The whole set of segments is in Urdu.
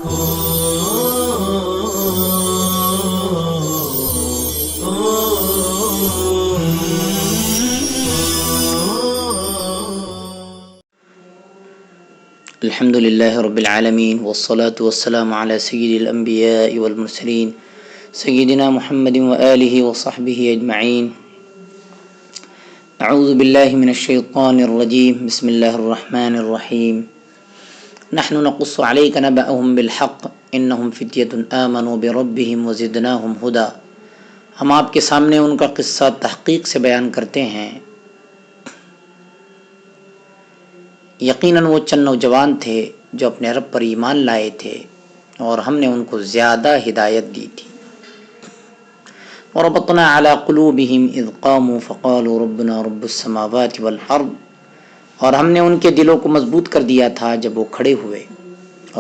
الحمد للہ رب العالمین والصلاة والسلام علی سید الانبیاء والمرسلین سیدنا محمد وآلہ وصحبہ اجمعین. اعوذ باللہ من الشیطان الرجیم. بسم اللہ الرحمن الرحیم. نحن نقص علیک نبأهم بالحق انہم فتیۃ آمنوا بربہم وزدناہم ہدی. ہم آپ کے سامنے ان کا قصہ تحقیق سے بیان کرتے ہیں. یقیناً وہ چند نوجوان تھے جو اپنے رب پر ایمان لائے تھے اور ہم نے ان کو زیادہ ہدایت دی تھی. وربطنا على قلوبهم اذ قاموا فقالوا ربنا رب السماوات والارض. اور ہم نے ان کے دلوں کو مضبوط کر دیا تھا جب وہ کھڑے ہوئے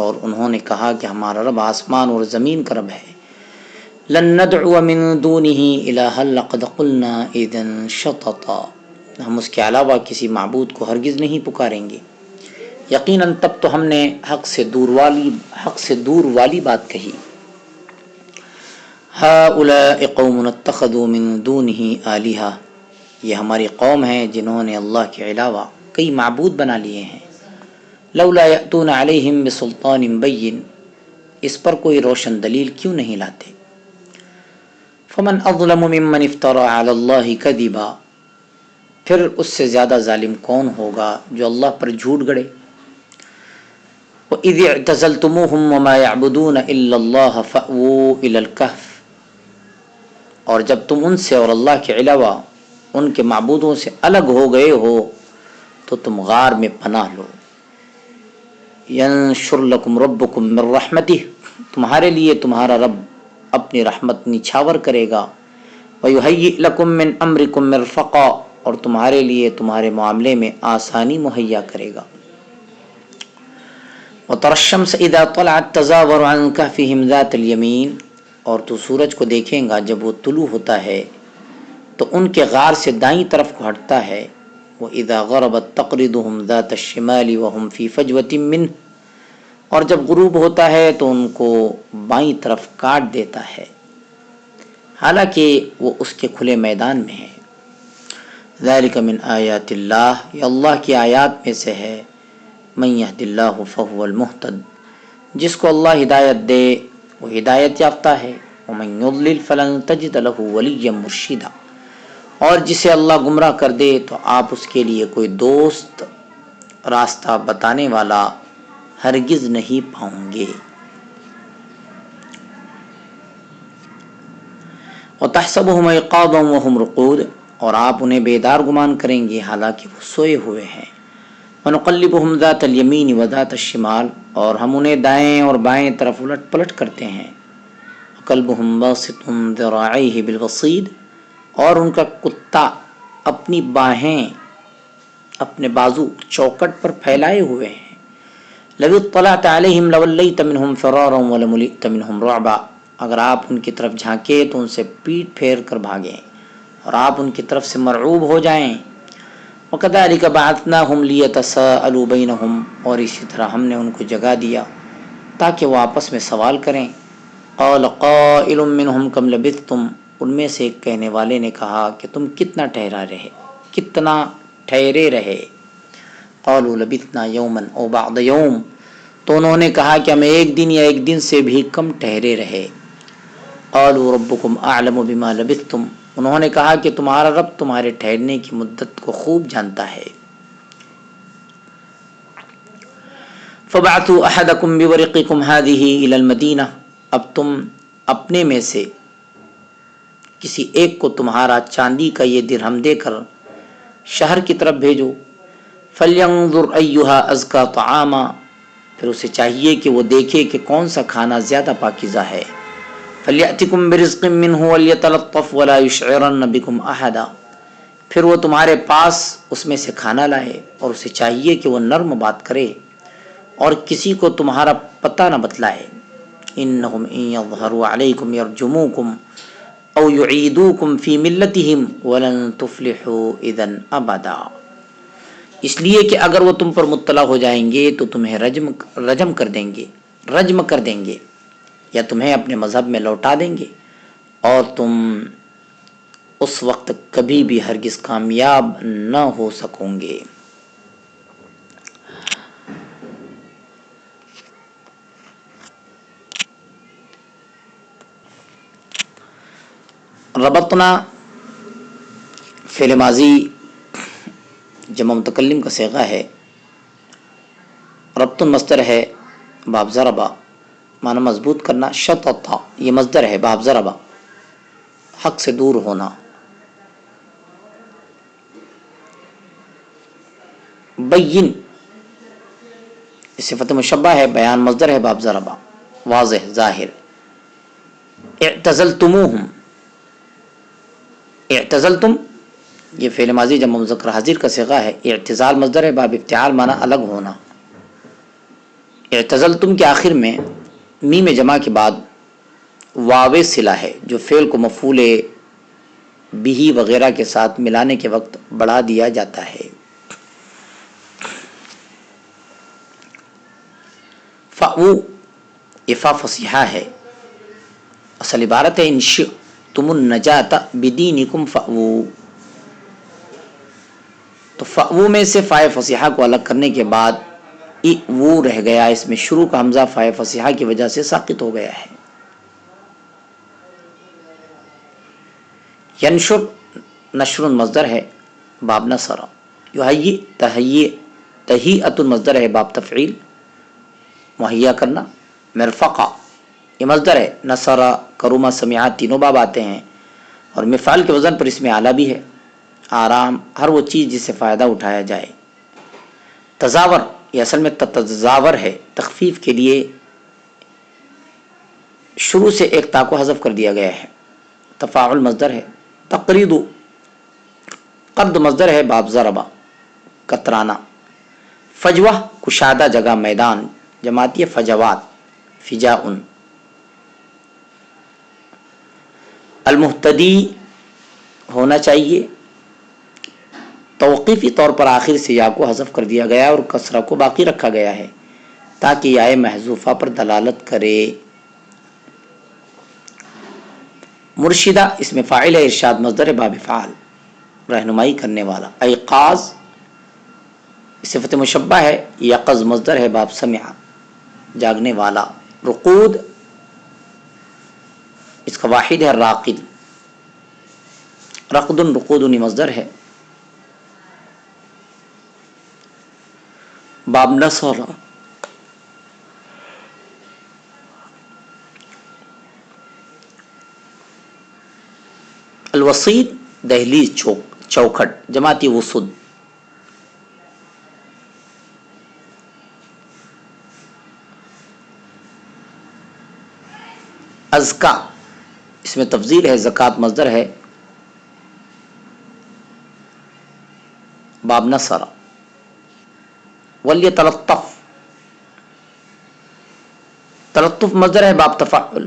اور انہوں نے کہا کہ ہمارا رب آسمان اور زمین کا رب ہے. لن ندعو من دونه الها لقد قلنا اذا شططا. ہم اس کے علاوہ کسی معبود کو ہرگز نہیں پکاریں گے. یقیناً تب تو ہم نے حق سے دور والی بات کہی. هؤلاء قوم اتخذوا من دونه آلهة. یہ ہماری قوم ہے جنہوں نے اللہ کے علاوہ کئی معبود بنا لیے ہیں. لولا یأتون علیہم بسلطان بین. اس پر کوئی روشن دلیل کیوں نہیں لاتے. فمن اظلم ممن افترى علی اللہ کذبا. پھر اس سے زیادہ ظالم کون ہوگا جو اللہ پر جھوٹ گڑے. وَإِذِ اعْتَزَلْتُمُوهُمْ وَمَا يَعْبُدُونَ إِلَّا اللَّهَ فَأْوُوا إِلَى الْكَهْفِ. اور جب تم ان سے اور اللہ کے علاوہ ان کے معبودوں سے الگ ہو گئے ہو تو تم غار میں پناہ لو. يَنشُرْ لَكُمْ رَبُّكُمْ مِنْ رَحْمَتِهِ. تمہارے لیے تمہارا رب اپنی رحمت نچھاور کرے گا. وَيُهَيِّئْ لَكُمْ مِنْ أَمْرِكُمْ مِرْفَقًا. اور تمہارے لیے تمہارے معاملے میں آسانی مہیا کرے گا. وَتَرَى الشَّمْسَ إِذَا طَلَعَتْ تَزَاوَرُ عَنْ كَهْفِهِمْ ذَاتَ الْيَمِينِ. اور تو سورج کو دیکھیں گا جب وہ طلوع ہوتا ہے تو ان کے غار سے دائیں طرف کو ہٹتا ہے. وَإِذَا غَرَبَتْ تَقْرِضُهُمْ ذَاتَ الشِّمَالِ وَهُمْ فِي فَجْوَةٍ مِّنْهُ. اور جب غروب ہوتا ہے تو ان کو بائیں طرف کاٹ دیتا ہے حالانکہ وہ اس کے کھلے میدان میں ہے. ذَلِكَ مِنْ آیَاتِ اللَّهِ. یہ اللہ کی آیات میں سے ہے. من یہد اللہ فہو المہتد. جس کو اللہ ہدایت دے وہ ہدایت یافتہ ہے. ومن یضلل فلن تجد له ولیا مرشدا. اور جسے اللہ گمراہ کر دے تو آپ اس کے لیے کوئی دوست راستہ بتانے والا ہرگز نہیں پاؤں گے. وتحسبهم ایقاظا وهم رقود. اور آپ انہیں بیدار گمان کریں گے حالانکہ وہ سوئے ہوئے ہیں. وَنُقَلِّبُهُمْ ذَاتَ الْيَمِينِ وَذَاتَ الشِّمَالِ. اور ہم انہیں دائیں اور بائیں طرف الٹ پلٹ کرتے ہیں. وَقَلْبُهُمْ بَاسِطٌ ذِرَاعَيْهِ بِالْوَصِيدِ. اور ان کا کتا اپنی باہیں اپنے بازو چوکٹ پر پھیلائے ہوئے ہیں. لَوِ اطَّلَعْتَ عَلَيْهِمْ لَوَلَّيْتَ مِنْهُمْ فِرَارًا وَلَمُلِئْتَ مِنْهُمْ رُعْبًا. اگر آپ ان کی طرف جھانکے تو ان سے پیٹ پھیر کر بھاگیں اور آپ ان کی طرف سے مرعوب ہو جائیں. وَكَذَلِكَ بَعَثْنَاهُمْ لِيَتَسَاءَلُوا بَيْنَهُمْ. اور اسی طرح ہم نے ان کو جگہ دیا تاکہ وہ آپس میں سوال کریں. قَالَ قَائِلٌ مِّنْهُمْ كَمْ لَبِثْتُمْ. ان میں سے ایک کہنے والے نے کہا کہ تم کتنا ٹھہرے رہے. قَالُوا لَبِثْنَا يَوْمًا أَوْ بَعْضَ يَوْمٍ. تو انہوں نے کہا کہ ہم ایک دن یا ایک دن سے بھی کم ٹھہرے رہے. قَالُوا رَبُّكُمْ أَعْلَمُ بِمَا لَبِثْتُمْ. انہوں نے کہا کہ تمہارا رب تمہارے ٹھہرنے کی مدت کو خوب جانتا ہے. فَبَعْثُوا أَحَدَكُمْ بِوَرِقِكُمْ هَذِهِ إِلَى الْمَدِينَةِ. اب تم اپنے میں سے کسی ایک کو تمہارا چاندی کا یہ درہم دے کر شہر کی طرف بھیجو. فَلْيَنظُرْ أَيُّهَا أَزْكَى طَعَامًا. پھر اسے چاہیے کہ وہ دیکھے کہ کون سا کھانا زیادہ پاکیزہ ہے. فَلْيَأْتِكُمْ بِرِزْقٍ مِّنْهُ وَلْيَتَلَطَّفْ وَلَا يُشْعِرَنَّ بِكُمْ أَحَدًا. پھر وہ تمہارے پاس اس میں سے کھانا لائے اور اسے چاہیے کہ وہ نرم بات کرے اور کسی کو تمہارا پتہ نہ بتلائے. انہم ان یظہروا علیکم یرجموکم او یعیدوکم فی ملتہم ولن تفلحوا اذا ابدا. اس لیے کہ اگر وہ تم پر مطلع ہو جائیں گے تو تمہیں رجم کر دیں گے. رجم کر دیں گے یا تمہیں اپنے مذہب میں لوٹا دیں گے، اور تم اس وقت کبھی بھی ہرگز کامیاب نہ ہو سکو گے۔ ربطنا فعل ماضی جمع متکلم کا صیغہ ہے، ربط مصدر ہے باب ضربہ، معنی مضبوط کرنا، شططا یہ مصدر ہے باب ضربہ حق سے دور ہونا، بین صفت مشبہ ہے، بیان مصدر ہے باب ضربہ واضح ظاہر، اعتزلتموہم اعتزلتم یہ فعل ماضی جمع مذکر حاضر کا صیغہ ہے، اعتزال مصدر ہے باب افتعال معنی الگ ہونا، اعتزلتم کے آخر میں میم جمع کے بعد واو صلہ ہے جو فعل کو مفعول بھی وغیرہ کے ساتھ ملانے کے وقت بڑھا دیا جاتا ہے۔ فأو یہ فا فصیحہ ہے، اصل عبارت ہے ان شئتم النجاۃ بدینکم فأو، تو فأو میں سے فا فصیحہ کو الگ کرنے کے بعد وہ رہ گیا، اس میں شروع کا حمزہ فا فصیحہ کی وجہ سے ساقط ہو گیا ہے۔ ینشر نشر مصدر ہے باب نصر، یحیی تہیئۃ مصدر ہے باب تفعیل مہیا کرنا، مرفقہ یہ مصدر ہے، نصر کرما سمعات تینوں باب آتے ہیں، اور مفعال کے وزن پر اس میں اعلیٰ بھی ہے، آرام ہر وہ چیز جس سے فائدہ اٹھایا جائے۔ تزاور یہ اصل میں تتزاور ہے، تخفیف کے لیے شروع سے ایک تا کو حذف کر دیا گیا ہے، تفاعل مصدر ہے، تقرید قرد مصدر ہے باب ضربہ کترانا، فجوہ کشادہ جگہ میدان جماعتی فجوات فجاء، المہتدی ہونا چاہیے، توقیفی طور پر آخر سے یا کو حذف کر دیا گیا اور کسرہ کو باقی رکھا گیا ہے تاکہ یا محذوفہ پر دلالت کرے۔ مرشدہ اس میں فاعل ہے، ارشاد مصدر ہے باب فعال رہنمائی کرنے والا، ایقاظ صفت مشبہ ہے، یقظ مصدر ہے باب سمع جاگنے والا، رقود اس کا واحد ہے راقد، رقد رقود مصدر ہے باب نصر، الوسیط دہلیز چوکھٹ جماعتی وسد، ازکا اس میں تفضیل ہے، زکوٰۃ مصدر ہے باب نصر، ولیتلطف تلطف مصدر ہے باب تفعل،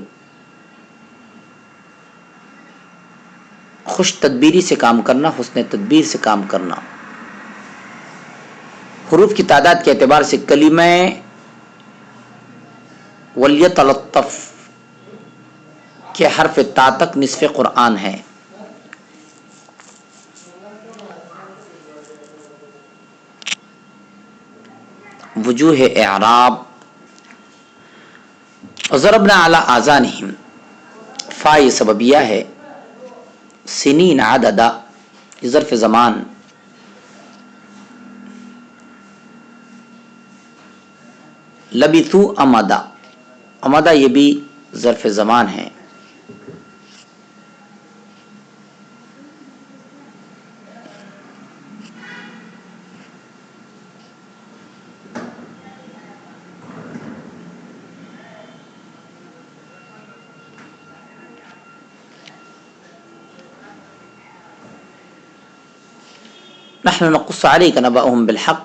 خوش تدبیری سے کام کرنا، حسن تدبیر سے کام کرنا۔ حروف کی تعداد کے اعتبار سے کلمہ ولیتلطف کے حرف تا تک نصف قرآن ہے۔ وجوہ اعراب، ضربنا علی آذانہم، فا یہ سببیہ ہے، سنین عددا یہ ظرف زمان، لبثو امدا، امدا یہ بھی ظرف زمان ہے۔ نحن نقص عليك نبأهم بالحق،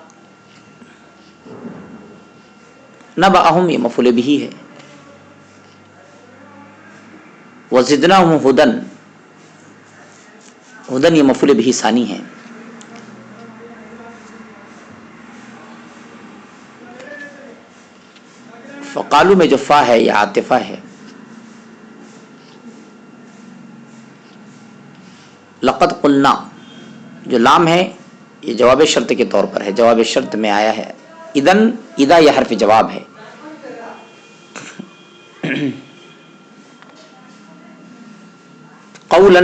نبأهم یہ مفعول به ہے، وزدناهم هدى، ہدن یہ مفعول به ثانی ہے۔ قالو میں جو فا ہے یہ عاطفہ ہے. لقد قلنا جو لام ہے یہ جواب شرط کے طور پر ہے، جواب شرط میں آیا ہے. اذن اذا یہ حرف جواب ہے. قولا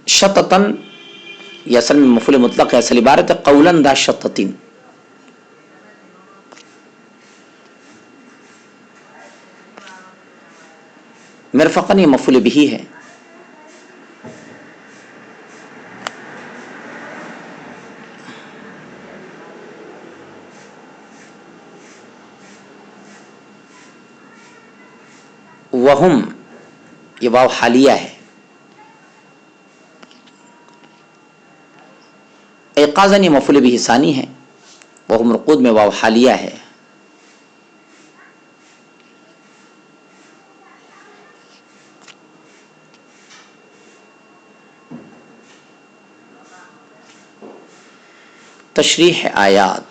شططا یہ اصل میں مفعول مطلق ہے، اصل عبارت ہے قولا ذا شططین. مرفقاً یہ مفعول بھی ہے. وہم یہ واو حالیہ ہے. ایقاظاً یہ مفعول بھی ثانی ہے. وہم رقود میں واو حالیہ ہے. تشریح آیات.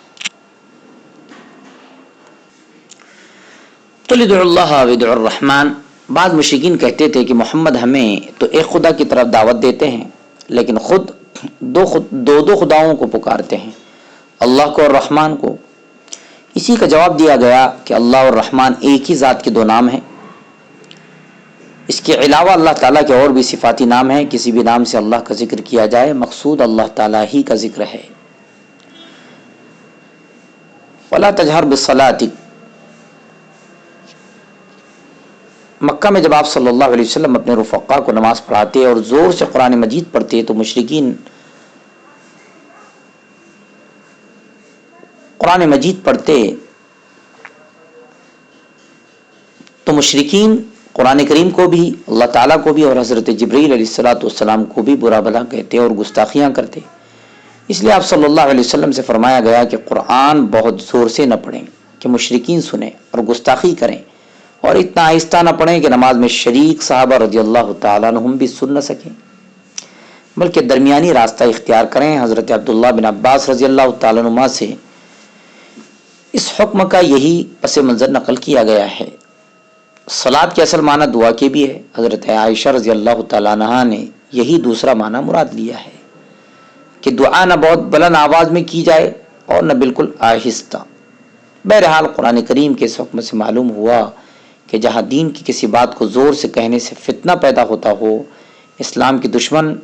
قل ادعوا اللہ وادعوا الرحمن. بعض مشرکین کہتے تھے کہ محمد ہمیں تو ایک خدا کی طرف دعوت دیتے ہیں لیکن خود دو خداؤں کو پکارتے ہیں، اللہ کو اور رحمان کو. اسی کا جواب دیا گیا کہ اللہ اور رحمان ایک ہی ذات کے دو نام ہیں. اس کے علاوہ اللہ تعالیٰ کے اور بھی صفاتی نام ہیں. کسی بھی نام سے اللہ کا ذکر کیا جائے مقصود اللہ تعالیٰ ہی کا ذکر ہے. ولا تجہر بالصلاۃ. مکہ میں جب آپ صلی اللہ علیہ وسلم اپنے رفقا کو نماز پڑھاتے اور زور سے قرآن مجید پڑھتے تو مشرکین قرآن مجید پڑھتے تو مشرکین قرآن کریم کو بھی، اللہ تعالیٰ کو بھی اور حضرت جبرائیل علیہ الصلوۃ والسلام کو بھی برا بھلا کہتے اور گستاخیاں کرتے. اس لیے آپ صلی اللہ علیہ وسلم سے فرمایا گیا کہ قرآن بہت زور سے نہ پڑھیں کہ مشرکین سنیں اور گستاخی کریں، اور اتنا آہستہ نہ پڑھیں کہ نماز میں شریک صحابہ رضی اللہ تعالیٰ عنہم بھی سن نہ سکیں، بلکہ درمیانی راستہ اختیار کریں. حضرت عبداللہ بن عباس رضی اللہ تعالیٰ عنہما سے اس حکم کا یہی پس منظر نقل کیا گیا ہے. صلاۃ کے اصل معنی دعا کے بھی ہے. حضرت عائشہ رضی اللہ تعالیٰ عنہا نے یہی دوسرا معنی مراد لیا ہے کہ دعا نہ بہت بلند آواز میں کی جائے اور نہ بالکل آہستہ. بہرحال قرآن کریم کے اس حکم سے معلوم ہوا کہ جہاں دین کی کسی بات کو زور سے کہنے سے فتنہ پیدا ہوتا ہو، اسلام کے دشمن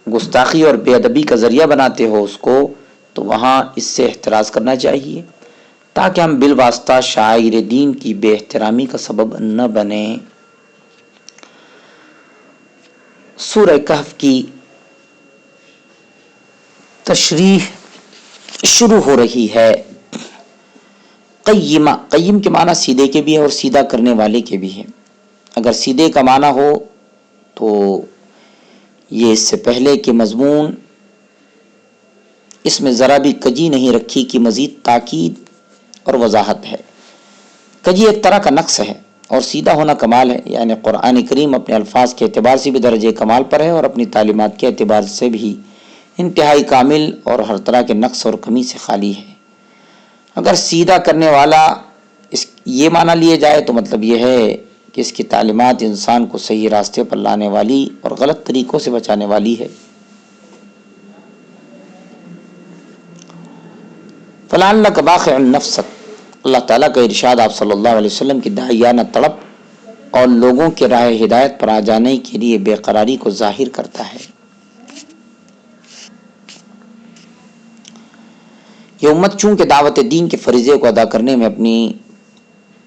گستاخی اور بے ادبی کا ذریعہ بناتے ہو اس کو، تو وہاں اس سے احتراز کرنا چاہیے تاکہ ہم بالواسطہ شاعر دین کی بے احترامی کا سبب نہ بنیں. سورہ کہف کی تشریح شروع ہو رہی ہے. قیمہ، قیم کے معنی سیدھے کے بھی ہے اور سیدھا کرنے والے کے بھی ہے. اگر سیدھے کا معنی ہو تو یہ اس سے پہلے کہ مضمون اس میں ذرا بھی کجی نہیں رکھی کہ مزید تاکید اور وضاحت ہے. کجی ایک طرح کا نقص ہے اور سیدھا ہونا کمال ہے. یعنی قرآن کریم اپنے الفاظ کے اعتبار سے بھی درجے کمال پر ہے اور اپنی تعلیمات کے اعتبار سے بھی انتہائی کامل اور ہر طرح کے نقص اور کمی سے خالی ہے. اگر سیدھا کرنے والا یہ معنی لیے جائے تو مطلب یہ ہے کہ اس کی تعلیمات انسان کو صحیح راستے پر لانے والی اور غلط طریقوں سے بچانے والی ہے. فَلَعَلَّكَ بَاخِعٌ نَفْسَكَ. اللہ تعالیٰ کا ارشاد آپ صلی اللہ علیہ وسلم کی داعیانہ طلب اور لوگوں کے راہ ہدایت پر آ جانے کے لیے بے قراری کو ظاہر کرتا ہے. یہ امت چونکہ دعوت دین کے فریضے کو ادا کرنے میں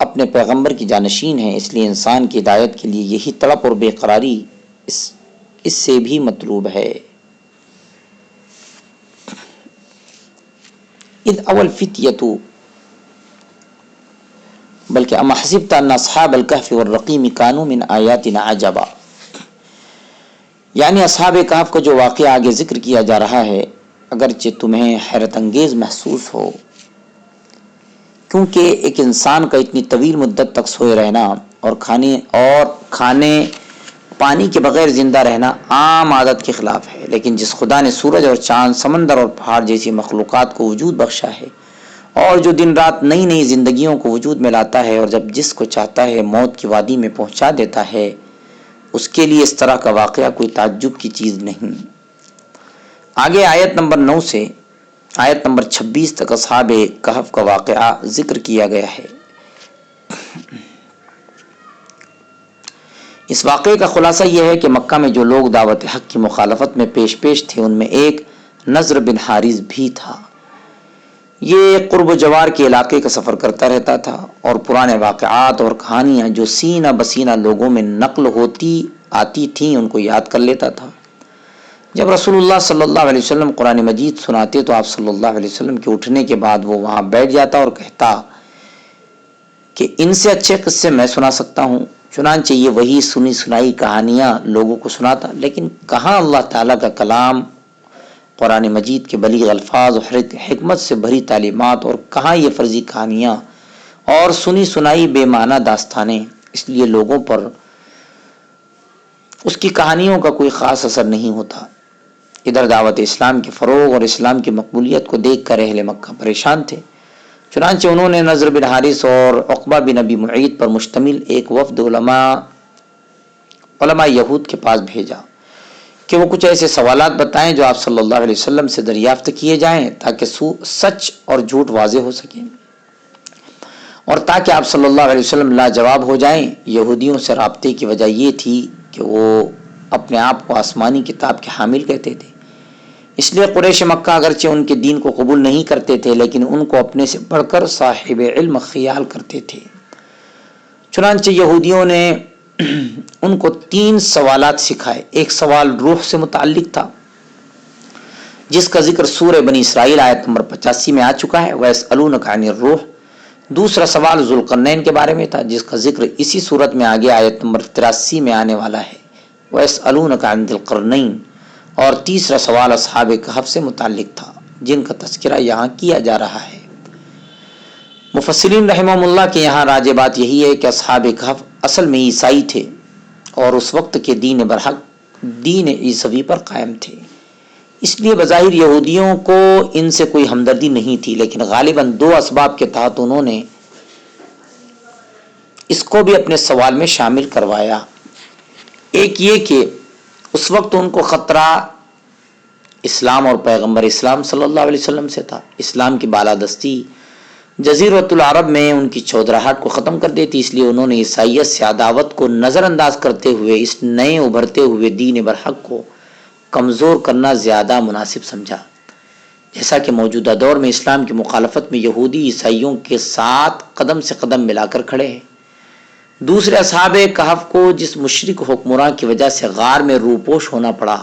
اپنے پیغمبر کی جانشین ہے، اس لیے انسان کی ہدایت کے لیے یہی طلب اور بے قراری اس سے بھی مطلوب ہے. اذ اول فتیۃ بلکہ ام حسبت ان اصحاب الکہف والرقیم کانوا من آیاتنا عجبا. یعنی اصحاب کہف کا جو واقعہ آگے ذکر کیا جا رہا ہے اگرچہ تمہیں حیرت انگیز محسوس ہو، کیونکہ ایک انسان کا اتنی طویل مدت تک سوئے رہنا اور کھانے پانی کے بغیر زندہ رہنا عام عادت کے خلاف ہے. لیکن جس خدا نے سورج اور چاند، سمندر اور پہاڑ جیسی مخلوقات کو وجود بخشا ہے اور جو دن رات نئی نئی زندگیوں کو وجود میں لاتا ہے اور جب جس کو چاہتا ہے موت کی وادی میں پہنچا دیتا ہے، اس کے لیے اس طرح کا واقعہ کوئی تعجب کی چیز نہیں۔ آگے آیت نمبر 9 سے آیت نمبر 26 تک اصحاب کہف کا واقعہ ذکر کیا گیا ہے۔ اس واقعے کا خلاصہ یہ ہے کہ مکہ میں جو لوگ دعوت حق کی مخالفت میں پیش تھے، ان میں ایک نضر بن حارث بھی تھا۔ یہ قرب و جوار کے علاقے کا سفر کرتا رہتا تھا اور پرانے واقعات اور کہانیاں جو سینہ بسینہ لوگوں میں نقل ہوتی آتی تھیں ان کو یاد کر لیتا تھا۔ جب رسول اللہ صلی اللہ علیہ وسلم قرآن مجید سناتے تو آپ صلی اللہ علیہ وسلم کے اٹھنے کے بعد وہ وہاں بیٹھ جاتا اور کہتا کہ ان سے اچھے قصے میں سنا سکتا ہوں۔ چنانچہ یہ وہی سنی سنائی کہانیاں لوگوں کو سناتا، لیکن کہاں اللہ تعالیٰ کا کلام قرآن مجید کے بلیغ الفاظ اور حکمت سے بھری تعلیمات، اور کہاں یہ فرضی کہانیاں اور سنی سنائی بے معنی داستانیں۔ اس لیے لوگوں پر اس کی کہانیوں کا کوئی خاص اثر نہیں ہوتا۔ ادھر دعوت اسلام کے فروغ اور اسلام کی مقبولیت کو دیکھ کر اہل مکہ پریشان تھے، چنانچہ انہوں نے نضر بن حارث اور عقبہ بن ابی معیط پر مشتمل ایک وفد علماء یہود کے پاس بھیجا کہ وہ کچھ ایسے سوالات بتائیں جو آپ صلی اللہ علیہ وسلم سے دریافت کیے جائیں تاکہ سچ اور جھوٹ واضح ہو سکیں اور تاکہ آپ صلی اللہ علیہ وسلم لاجواب ہو جائیں۔ یہودیوں سے رابطے کی وجہ یہ تھی کہ وہ اپنے آپ کو آسمانی کتاب کے حامل کہتے تھے، اس لیے قریش مکہ اگرچہ ان کے دین کو قبول نہیں کرتے تھے لیکن ان کو اپنے سے بڑھ کر صاحب علم خیال کرتے تھے۔ چنانچہ یہودیوں نے ان کو 3 سوالات سکھائے۔ ایک سوال روح سے متعلق تھا جس کا ذکر سورہ بنی اسرائیل آیت نمبر 85 میں آ چکا ہے، وَيَسْأَلُونَكَ عَنِ الرُّوحِ۔ دوسرا سوال ذوالقرنین کے بارے میں تھا جس کا ذکر اسی صورت میں آگے آیت نمبر 83 میں آنے والا ہے، وَيَسْأَلُونَكَ عَنِ ذِي الْقَرْنَيْنِ۔ اور تیسرا سوال اصحاب کہف سے متعلق تھا جن کا تذکرہ یہاں کیا جا رہا ہے۔ مفسرین رحمہم اللہ کے یہاں راجع بات یہی ہے کہ اصحاب کہف اصل میں عیسائی تھے اور اس وقت کے دین برحق دین عیسوی پر قائم تھے، اس لیے بظاہر یہودیوں کو ان سے کوئی ہمدردی نہیں تھی، لیکن غالباً 2 اسباب کے تحت انہوں نے اس کو بھی اپنے سوال میں شامل کروایا۔ ایک یہ کہ اس وقت ان کو خطرہ اسلام اور پیغمبر اسلام صلی اللہ علیہ وسلم سے تھا۔ اسلام کی بالادستی جزیرۃ العرب میں ان کی چودراہٹ کو ختم کر دیتی، اس لیے انہوں نے عیسائیت سے عداوت کو نظر انداز کرتے ہوئے اس نئے ابھرتے ہوئے دین برحق کو کمزور کرنا زیادہ مناسب سمجھا۔ جیسا کہ موجودہ دور میں اسلام کی مخالفت میں یہودی عیسائیوں کے ساتھ قدم سے قدم ملا کر کھڑے ہیں۔ دوسرے اصحاب کہف کو جس مشرک حکمراں کی وجہ سے غار میں روپوش ہونا پڑا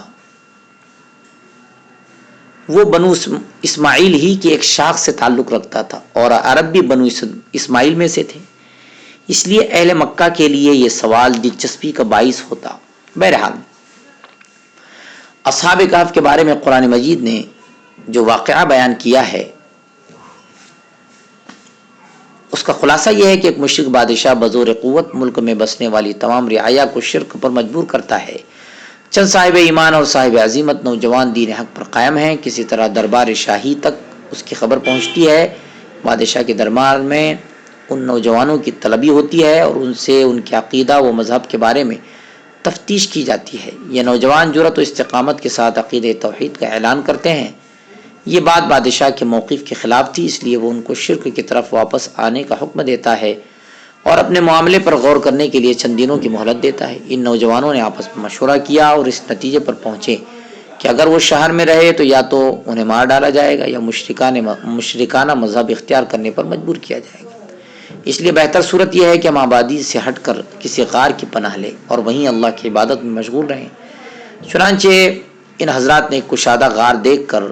وہ بنو اسماعیل ہی کی ایک شاخ سے تعلق رکھتا تھا اور عرب بھی بنو اسماعیل میں سے تھے، اس لیے اہل مکہ کے لیے یہ سوال دلچسپی کا باعث ہوتا۔ بہرحال اصحاب کہف کے بارے میں قرآن مجید نے جو واقعہ بیان کیا ہے اس کا خلاصہ یہ ہے کہ ایک مشرک بادشاہ بزور قوت ملک میں بسنے والی تمام رعایا کو شرک پر مجبور کرتا ہے۔ چند صاحب ایمان اور صاحب عزیمت نوجوان دین حق پر قائم ہیں، کسی طرح دربار شاہی تک اس کی خبر پہنچتی ہے۔ بادشاہ کے دربار میں ان نوجوانوں کی طلبی ہوتی ہے اور ان سے ان کے عقیدہ و مذہب کے بارے میں تفتیش کی جاتی ہے۔ یہ نوجوان جرأت و استقامت کے ساتھ عقیدہ توحید کا اعلان کرتے ہیں۔ یہ بات بادشاہ کے موقف کے خلاف تھی، اس لیے وہ ان کو شرک کی طرف واپس آنے کا حکم دیتا ہے اور اپنے معاملے پر غور کرنے کے لیے چند دنوں کی مہلت دیتا ہے۔ ان نوجوانوں نے آپس میں مشورہ کیا اور اس نتیجے پر پہنچے کہ اگر وہ شہر میں رہے تو یا تو انہیں مار ڈالا جائے گا یا مشرکانہ مذہب اختیار کرنے پر مجبور کیا جائے گا، اس لیے بہتر صورت یہ ہے کہ ہم آبادی سے ہٹ کر کسی غار کی پناہ لیں اور وہیں اللہ کی عبادت میں مشغول رہیں۔ چنانچہ ان حضرات نے ایک کشادہ غار دیکھ کر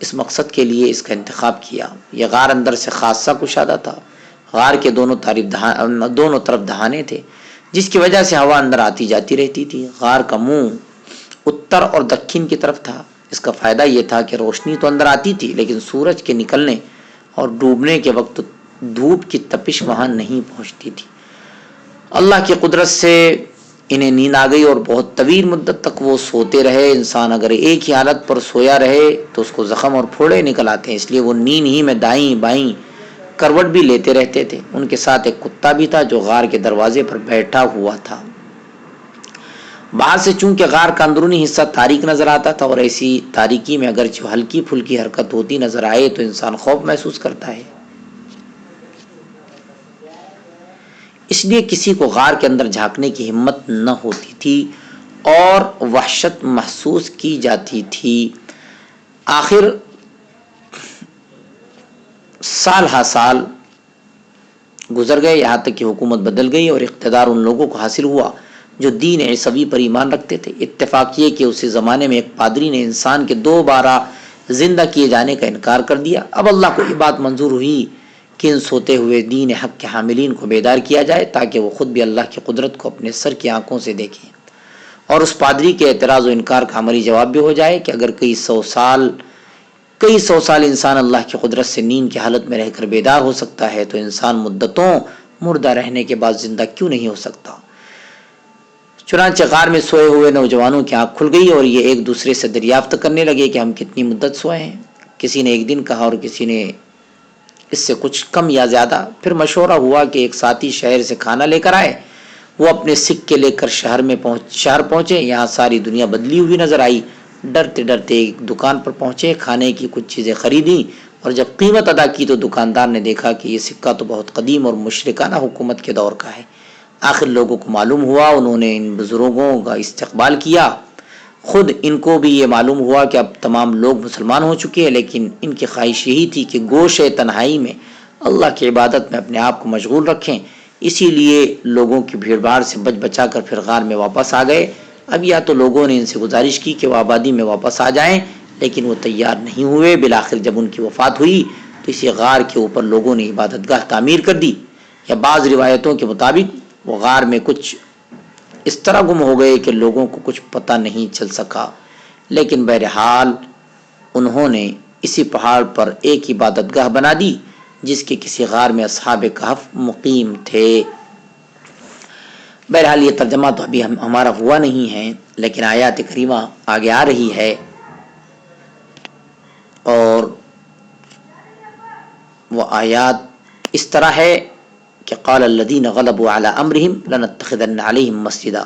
اس مقصد کے لیے اس کا انتخاب کیا۔ یہ غار اندر سے خاصہ کشادہ تھا، غار کے دونوں طرف دہانے تھے جس کی وجہ سے ہوا اندر آتی جاتی رہتی تھی۔ غار کا منہ اتر اور دکن کی طرف تھا۔ اس کا فائدہ یہ تھا کہ روشنی تو اندر آتی تھی لیکن سورج کے نکلنے اور ڈوبنے کے وقت دھوپ کی تپش وہاں نہیں پہنچتی تھی۔ اللہ کی قدرت سے انہیں نیند آ گئی اور بہت طویل مدت تک وہ سوتے رہے۔ انسان اگر ایک ہی حالت پر سویا رہے تو اس کو زخم اور پھوڑے نکل آتے ہیں، اس لیے وہ نیند ہی میں دائیں بائیں کروٹ بھی لیتے رہتے تھے. ان کے ساتھ ایک کتا بھی تھا جو غار کے دروازے پر بیٹھا ہوا تھا. باہر سے چونکہ غار کا اندرونی حصہ تاریک نظر آتا تھا اور ایسی تاریکی میں اگرچہ ہلکی پھلکی حرکت ہوتی نظر آئے تو انسان خوف محسوس کرتا ہے. اس لیے کسی کو غار کے اندر جھانکنے کی ہمت نہ ہوتی تھی اور وحشت محسوس کی جاتی تھی. آخر سال ہا سال گزر گئے، یہاں تک کہ حکومت بدل گئی اور اقتدار ان لوگوں کو حاصل ہوا جو دین عیسوی پر ایمان رکھتے تھے. اتفاق یہ کہ اسی زمانے میں ایک پادری نے انسان کے دوبارہ زندہ کیے جانے کا انکار کر دیا. اب اللہ کو یہ بات منظور ہوئی کہ ان سوتے ہوئے دین حق کے حاملین کو بیدار کیا جائے تاکہ وہ خود بھی اللہ کی قدرت کو اپنے سر کی آنکھوں سے دیکھیں. اور اس پادری کے اعتراض و انکار کا عملی جواب بھی ہو جائے کہ اگر کئی سو سال انسان اللہ کی قدرت سے نیند کی حالت میں رہ کر بیدار ہو سکتا ہے تو انسان مدتوں مردہ رہنے کے بعد زندہ کیوں نہیں ہو سکتا. چنانچہ غار میں سوئے ہوئے نوجوانوں کی آنکھ کھل گئی اور یہ ایک دوسرے سے دریافت کرنے لگے کہ ہم کتنی مدت سوئے ہیں. کسی نے ایک دن کہا اور کسی نے اس سے کچھ کم یا زیادہ. پھر مشورہ ہوا کہ ایک ساتھی شہر سے کھانا لے کر آئے. وہ اپنے سکے لے کر شہر پہنچے. یہاں ساری دنیا بدلی ہوئی نظر آئی. ڈرتے ڈرتے ایک دکان پر پہنچے، کھانے کی کچھ چیزیں خریدیں اور جب قیمت ادا کی تو دکاندار نے دیکھا کہ یہ سکہ تو بہت قدیم اور مشرکانہ حکومت کے دور کا ہے. آخر لوگوں کو معلوم ہوا، انہوں نے ان بزرگوں کا استقبال کیا. خود ان کو بھی یہ معلوم ہوا کہ اب تمام لوگ مسلمان ہو چکے ہیں، لیکن ان کی خواہش یہی تھی کہ گوشے تنہائی میں اللہ کی عبادت میں اپنے آپ کو مشغول رکھیں. اسی لیے لوگوں کی بھیڑ بھاڑ سے بچ بچا کر پھر غار میں واپس آ گئے. اب یا تو لوگوں نے ان سے گزارش کی کہ وہ آبادی میں واپس آ جائیں، لیکن وہ تیار نہیں ہوئے. بالآخر جب ان کی وفات ہوئی تو اسی غار کے اوپر لوگوں نے عبادت گاہ تعمیر کر دی. یا بعض روایتوں کے مطابق وہ غار میں کچھ اس طرح گم ہو گئے کہ لوگوں کو کچھ پتہ نہیں چل سکا. لیکن بہرحال انہوں نے اسی پہاڑ پر ایک عبادت گاہ بنا دی جس کے کسی غار میں اصحاب کہف مقیم تھے. بہرحال یہ ترجمہ تو ابھی ہمارا ہوا نہیں ہے، لیکن آیات کریمہ آگے آ رہی ہے اور وہ آیات اس طرح ہے کہ قال الذين غلبوا على امرهم لنتخذن عليهم مسجدا.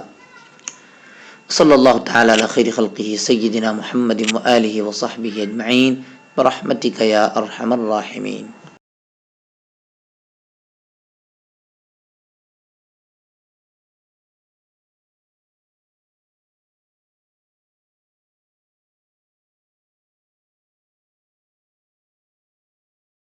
صلی اللہ تعالی علی خیر خلقہ سیدنا محمد وآلہ وصحبہ اجمعین برحمتک یا ارحم الراحمین.